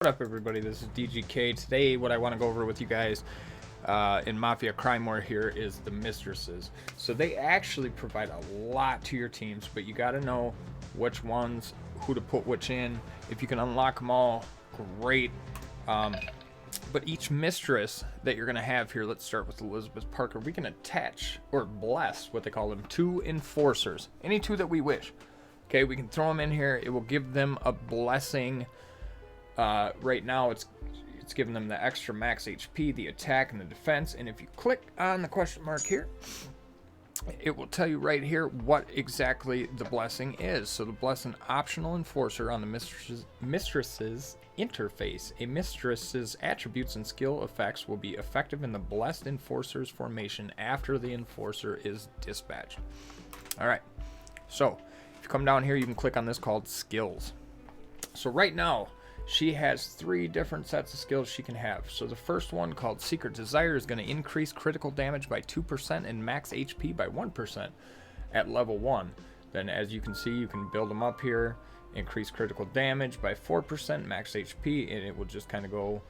What up, everybody? This is DGK. Today, what I want to go over with you guys in Mafia Crime War here is the Mistresses. So they actually provide a lot to your teams, but you got to know which ones, who to put which in. If you can unlock them all, great. But each mistress that you're going to have here, let's start with Elizabeth Parker, we can attach or bless, what they call them, 2 enforcers. Any 2 that we wish. Okay, we can throw them in here. It will give them a blessing. Right now it's giving them the extra max HP, the attack, and the defense. And if you click on the question mark here, it will tell you right here what exactly the blessing is. So the bless an optional enforcer on the mistress's interface. A mistress's attributes and skill effects will be effective in the blessed enforcer's formation after the enforcer is dispatched. All right, so if you come down here, you can click on this called skills. So right now she has 3 different sets of skills she can have. So the first one, called Secret Desire, is going to increase critical damage by 2% and max HP by 1% at level 1. Then as you can see, you can build them up here, increase critical damage by 4%, max HP, and it will just kind of go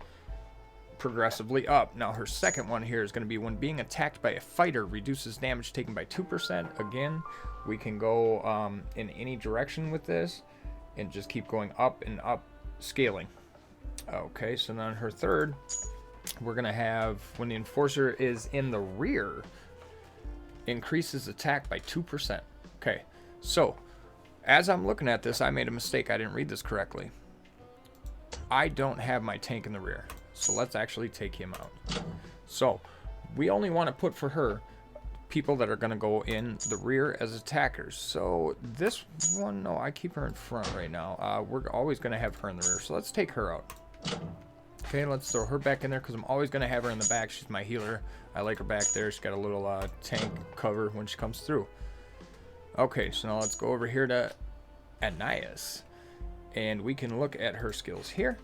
progressively up. Now her second one here is going to be when being attacked by a fighter, reduces damage taken by 2%. Again, we can go in any direction with this and just keep going up and up, scaling. Okay, so then her third, we're gonna have when the enforcer is in the rear, increases attack by 2%. Okay, so as I'm looking at this, I made a mistake. I didn't read this correctly. I don't have my tank in the rear, so let's actually take him out. So we only want to put for her people that are going to go in the rear as attackers. So this one, no, I keep her in front right now. We're always going to have her in the rear, so let's take her out. Okay, let's throw her back in there because I'm always going to have her in the back. She's my healer. I like her back there. She's got a little tank cover when she comes through. Okay, so now let's go over here to Anais, and we can look at her skills here.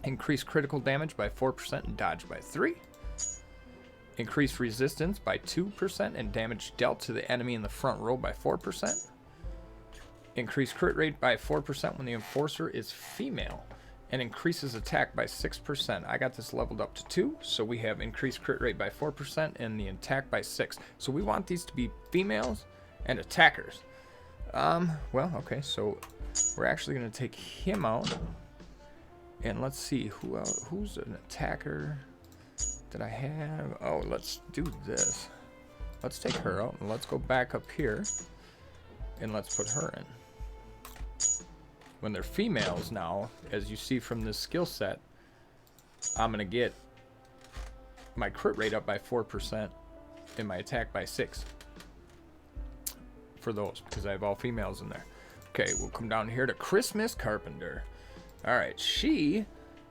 Increase critical damage by 4% and dodge by 3. Increase resistance by 2% and damage dealt to the enemy in the front row by 4%. Increase crit rate by 4% when the enforcer is female. And increases attack by 6%. I got this leveled up to 2, so we have increased crit rate by 4% and the attack by 6. So we want these to be females and attackers. Well, okay, so we're actually going to take him out. And let's see, who's an attacker that I have? Oh, let's do this. Let's take her out and let's go back up here and let's put her in. When they're females now, as you see from this skill set, I'm going to get my crit rate up by 4% and my attack by 6 for those, because I have all females in there. Okay, we'll come down here to Christmas Carpenter. Alright,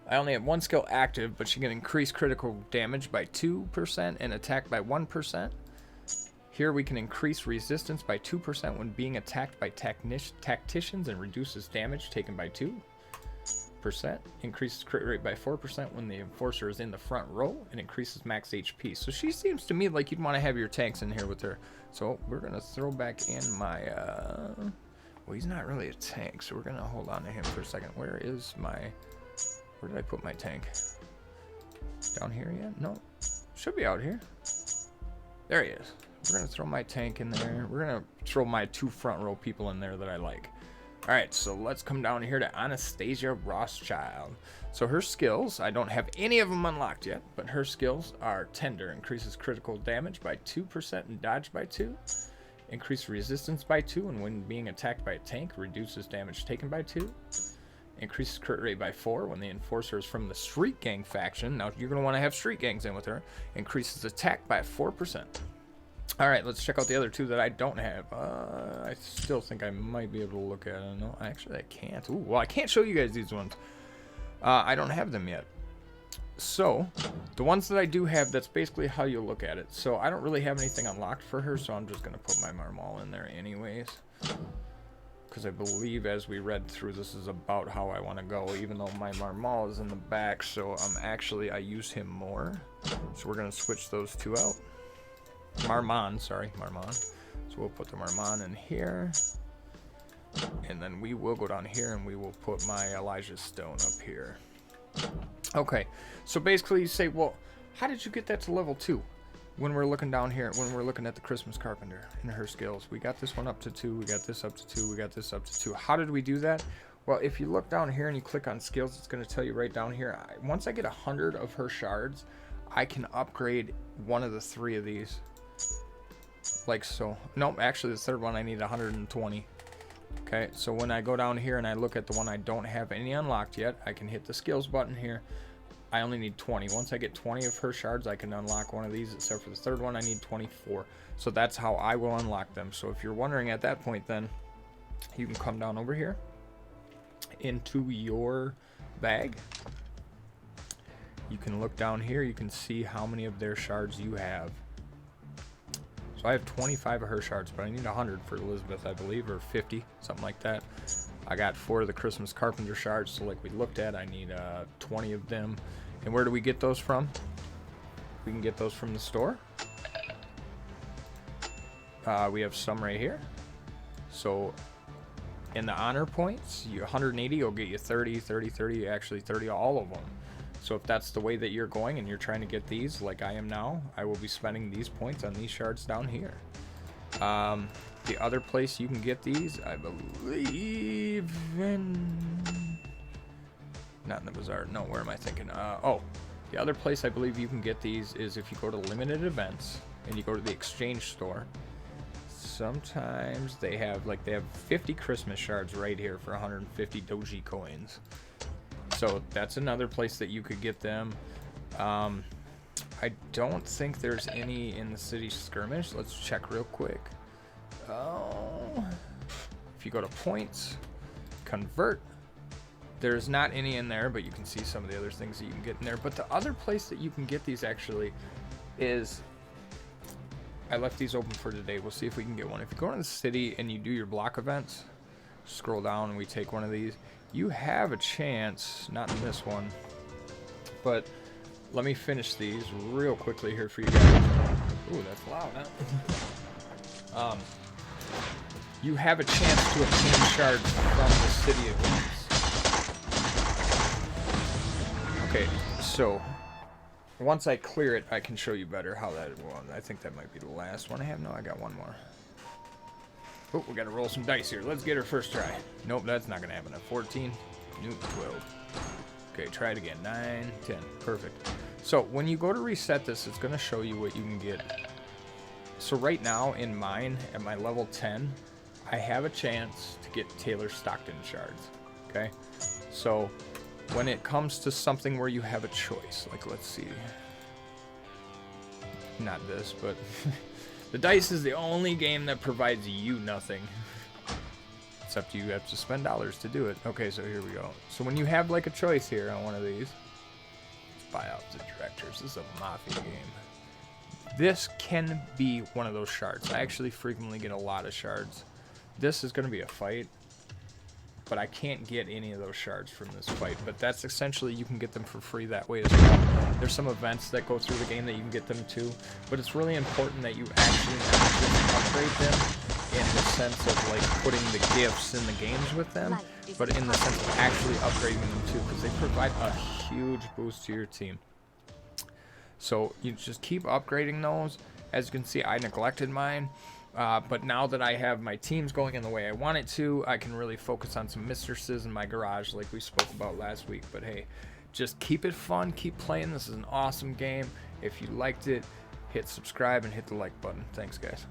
I only have 1 skill active, but she can increase critical damage by 2% and attack by 1%. Here we can increase resistance by 2% when being attacked by tacticians and reduces damage taken by 2%. Increases crit rate by 4% when the enforcer is in the front row and increases max HP. So she seems to me like you'd want to have your tanks in here with her. So we're going to throw back in my... well, he's not really a tank, so we're going to hold on to him for a second. Where is my... Where did I put my tank? Down here yet? No. Should be out here. There he is. We're going to throw my tank in there. We're going to throw my 2 front row people in there that I like. Alright, so let's come down here to Anastasia Rothschild. So her skills, I don't have any of them unlocked yet, but her skills are Tender. Increases critical damage by 2% and dodge by 2. Increase resistance by 2, and when being attacked by a tank, reduces damage taken by 2. Increases crit rate by 4 when the enforcer is from the Street Gang faction. Now you're going to want to have Street Gangs in with her. Increases attack by 4%. Alright, let's check out the other 2 that I don't have. I still think I might be able to look at it. No, actually I can't. Ooh, well, I can't show you guys these ones. I don't have them yet. So, the ones that I do have, that's basically how you look at it. So I don't really have anything unlocked for her, so I'm just going to put my Marmal in there anyways. Because I believe as we read through, this is about how I want to go, even though my Marmal is in the back. So I use him more. So we're going to switch those 2 out. Marmon. So we'll put the Marmon in here. And then we will go down here and we will put my Elijah Stone up here. Okay, so basically you say, well, how did you get that to level 2? When we're looking down here, when we're looking at the Christmas Carpenter and her skills, we got this one up to 2, we got this up to 2, we got this up to 2. How did we do that? Well, if you look down here and you click on skills, it's going to tell you right down here. Once I get 100 of her shards, I can upgrade one of the 3 of these. Like so. Nope, actually the third one I need 120. Okay, so when I go down here and I look at the one I don't have any unlocked yet, I can hit the skills button here. I only need 20. Once I get 20 of her shards, I can unlock one of these, except for the third one, I need 24. So that's how I will unlock them. So if you're wondering at that point, then you can come down over here into your bag. You can look down here. You can see how many of their shards you have. So I have 25 of her shards, but I need 100 for Elizabeth, I believe, or 50, something like that. I got 4 of the Christmas Carpenter shards, so like we looked at, I need 20 of them. And where do we get those from? We can get those from the store. We have some right here. So in the honor points, 180 will get you 30, 30, 30, actually 30, all of them. So if that's the way that you're going and you're trying to get these, like I am now, I will be spending these points on these shards down here. The other place you can get these, I believe not in the bazaar. No, where am I thinking? Oh, the other place I believe you can get these is if you go to limited events and you go to the exchange store. Sometimes they have 50 Christmas shards right here for 150 doji coins. So that's another place that you could get them. I don't think there's any in the city skirmish. Let's check real quick. Oh, if you go to points, convert, there's not any in there, but you can see some of the other things that you can get in there. But the other place that you can get these actually is, I left these open for today. We'll see if we can get one. If you go to the city and you do your block events, scroll down and we take one of these, you have a chance, not in this one, but let me finish these real quickly here for you guys. Ooh, that's loud, huh? You have a chance to obtain shards from the city events. Okay, so once I clear it, I can show you better how that will. I think that might be the last one I have. No, I got one more. Oh, we gotta roll some dice here. Let's get her first try. Nope, that's not gonna happen. At 14, nope, 12. Okay, try it again. 9, 10. Perfect. So when you go to reset this, it's gonna show you what you can get. So right now in mine, at my level 10, I have a chance to get Taylor Stockton shards. Okay, so when it comes to something where you have a choice, like let's see, not this, but the dice is the only game that provides you nothing. Except you have to spend dollars to do it. Okay, so here we go. So when you have like a choice here on one of these, let's buy out the directors. This is a Mafia game. This can be one of those shards. I actually frequently get a lot of shards. This is going to be a fight, but I can't get any of those shards from this fight. But that's essentially, you can get them for free that way as well. There's some events that go through the game that you can get them too, but it's really important that you actually not just upgrade them in the sense of like putting the gifts in the games with them, but in the sense of actually upgrading them too, because they provide a huge boost to your team. So you just keep upgrading those. As you can see, I neglected mine. But now that I have my teams going in the way I want it to, I can really focus on some Mistresses in my garage like we spoke about last week. But hey, just keep it fun, keep playing. This is an awesome game. If you liked it, hit subscribe and hit the like button. Thanks, guys.